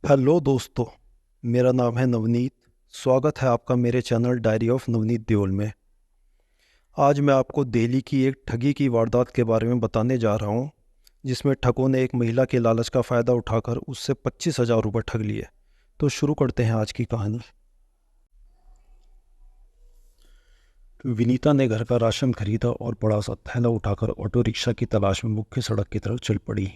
Hello दोस्तों। मेरा नाम है नवनीत। स्वागत है आपका मेरे channel diary of Navneet Deol में। आज मैं आपको दिल्ली की एक ठगी की वारदात के बारे में बताने जा रहा हूँ, जिसमें ठगों ने एक महिला के लालच का फ़ायदा उठाकर उससे 25,000 रुपये ठग लिए। तो शुरू करते हैं आज की कहानी। विनीता ने घर का राशन खरीदा और बड़ा सा थैला उठाकर ऑटो रिक्शा की तलाश में मुख्य सड़क की तरफ चल पड़ी।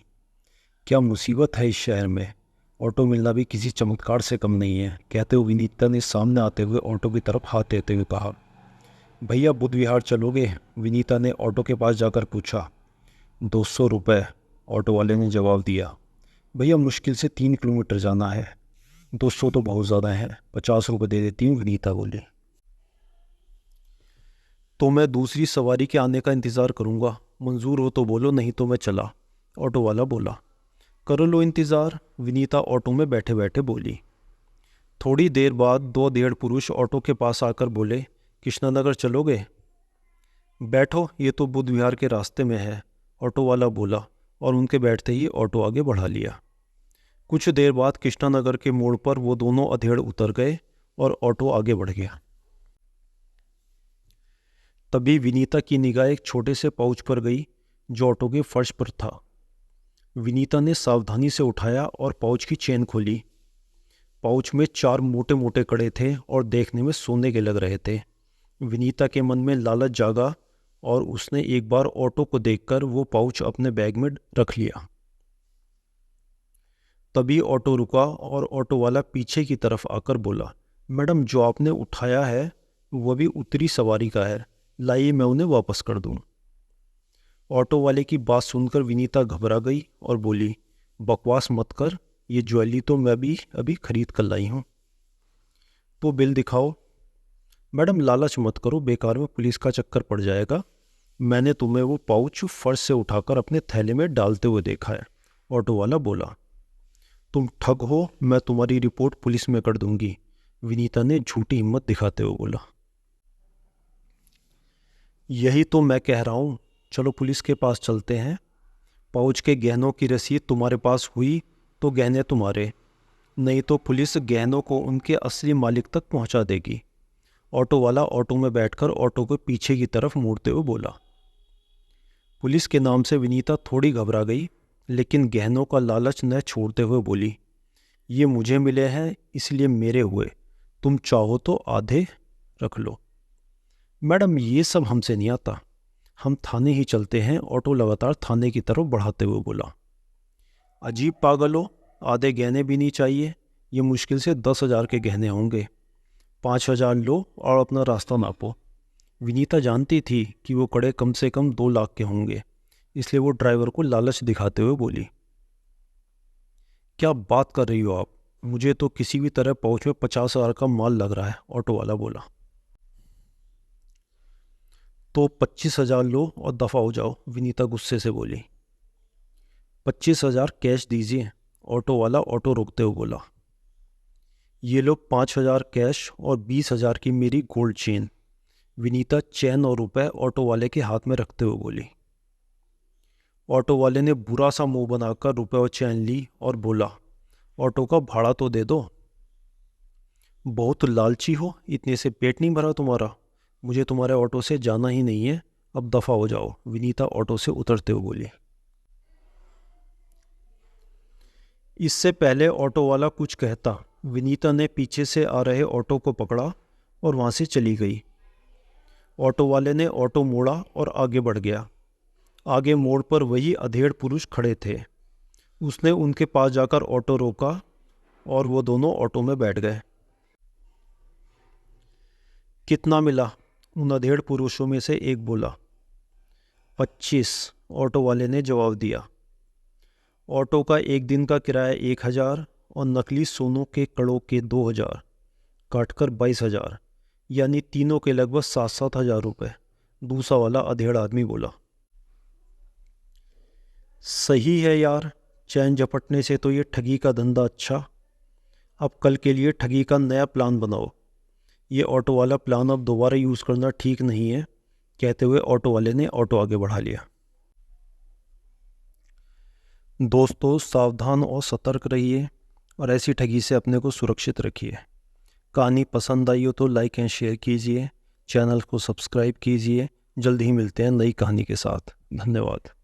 क्या मुसीबत है इस शहर में, ऑटो मिलना भी किसी चमत्कार से कम नहीं है, कहते हुए विनीता ने सामने आते हुए ऑटो की तरफ हाथ देते हुए कहा। भैया बुद्ध विहार चलोगे? विनीता ने ऑटो के पास जाकर पूछा। 200 रुपये, ऑटो वाले ने जवाब दिया। भैया मुश्किल से 3 किलोमीटर जाना है। 200 तो बहुत ज़्यादा है, 50 रुपये दे देती हूँ, विनीता बोली। तो मैं दूसरी सवारी के आने का इंतज़ार करूँगा, मंजूर हो तो बोलो, नहीं तो मैं चला, ऑटो वाला बोला। कर लो इंतज़ार, विनीता ऑटो में बैठे बैठे बोली। थोड़ी देर बाद दो धेड़ पुरुष ऑटो के पास आकर बोले, कृष्णानगर चलोगे? बैठो, ये तो बुद्ध विहार के रास्ते में है, ऑटो वाला बोला, और उनके बैठते ही ऑटो आगे बढ़ा लिया। कुछ देर बाद कृष्णानगर के मोड़ पर वो दोनों अधेड़ उतर गए और ऑटो आगे बढ़ गया। तभी विनीता की निगाह एक छोटे से पाउच पर गई जो ऑटो के फर्श पर था। विनीता ने सावधानी से उठाया और पाउच की चेन खोली। पाउच में 4 मोटे मोटे कड़े थे और देखने में सोने के लग रहे थे। विनीता के मन में लालच जागा और उसने एक बार ऑटो को देखकर वो पाउच अपने बैग में रख लिया। तभी ऑटो रुका और ऑटो वाला पीछे की तरफ आकर बोला, मैडम जो आपने उठाया है वह भी उतरी सवारी का है, लाइए मैं उन्हें वापस कर दूं। ऑटो वाले की बात सुनकर विनीता घबरा गई और बोली, बकवास मत कर, ये ज्वेलरी तो मैं भी अभी खरीद कर लाई हूँ। तो बिल दिखाओ। मैडम लालच मत करो, बेकार में पुलिस का चक्कर पड़ जाएगा। मैंने तुम्हें वो पाउच फर्श से उठाकर अपने थैले में डालते हुए देखा है, ऑटो वाला बोला। तुम ठग हो, मैं तुम्हारी रिपोर्ट पुलिस में कर दूंगी, विनीता ने झूठी हिम्मत दिखाते हुए बोला। यही तो मैं कह रहा हूँ, चलो पुलिस के पास चलते हैं। पाउच के गहनों की रसीद तुम्हारे पास हुई तो गहने तुम्हारे, नहीं तो पुलिस गहनों को उनके असली मालिक तक पहुंचा देगी, ऑटो वाला ऑटो में बैठकर ऑटो को पीछे की तरफ मोड़ते हुए बोला। पुलिस के नाम से विनीता थोड़ी घबरा गई, लेकिन गहनों का लालच न छोड़ते हुए बोली, ये मुझे मिले हैं इसलिए मेरे हुए, तुम चाहो तो आधे रख लो। मैडम ये सब हमसे नहीं आता, हम थाने ही चलते हैं, ऑटो लगातार थाने की तरफ बढ़ाते हुए बोला। अजीब पागल हो, आधे गहने भी नहीं चाहिए? ये मुश्किल से 10,000 के गहने होंगे, 5,000 लो और अपना रास्ता नापो। विनीता जानती थी कि वो कड़े कम से कम 2 लाख के होंगे, इसलिए वो ड्राइवर को लालच दिखाते हुए बोली। क्या बात कर रही हो आप, मुझे तो किसी भी तरह पाउच में 50,000 का माल लग रहा है, ऑटो वाला बोला। तो 25,000 लो और दफ़ा हो जाओ, विनीता गुस्से से बोली। 25,000 कैश दीजिए, ऑटो वाला ऑटो रोकते हुए बोला। ये लो 5,000 कैश और 20,000 की मेरी गोल्ड चेन, विनीता चैन और रुपए ऑटो वाले के हाथ में रखते हुए बोली। ऑटो वाले ने बुरा सा मुंह बनाकर रुपए और चैन ली और बोला, ऑटो का भाड़ा तो दे दो। बहुत लालची हो, इतने से पेट नहीं भरा तुम्हारा? मुझे तुम्हारे ऑटो से जाना ही नहीं है, अब दफ़ा हो जाओ, विनीता ऑटो से उतरते हुए बोली। इससे पहले ऑटो वाला कुछ कहता, विनीता ने पीछे से आ रहे ऑटो को पकड़ा और वहाँ से चली गई। ऑटो वाले ने ऑटो मोड़ा और आगे बढ़ गया। आगे मोड़ पर वही अधेड़ पुरुष खड़े थे। उसने उनके पास जाकर ऑटो रोका और वो दोनों ऑटो में बैठ गए। कितना मिला? उन अधेड़ पुरुषों में से एक बोला। 25, ऑटो वाले ने जवाब दिया। ऑटो का एक दिन का किराया 1,000 और नकली सोनों के कड़ों के 2,000, काटकर 22,000, यानी तीनों के लगभग 7-7 हज़ार रुपये, दूसरा वाला अधेड़ आदमी बोला। सही है यार, चैन झपटने से तो ये ठगी का धंधा अच्छा। अब कल के लिए ठगी का नया प्लान बनाओ, ये ऑटो वाला प्लान अब दोबारा यूज़ करना ठीक नहीं है, कहते हुए ऑटो वाले ने ऑटो आगे बढ़ा लिया। दोस्तों सावधान और सतर्क रहिए, और ऐसी ठगी से अपने को सुरक्षित रखिए। कहानी पसंद आई हो तो लाइक एंड शेयर कीजिए, चैनल को सब्सक्राइब कीजिए। जल्द ही मिलते हैं नई कहानी के साथ। धन्यवाद।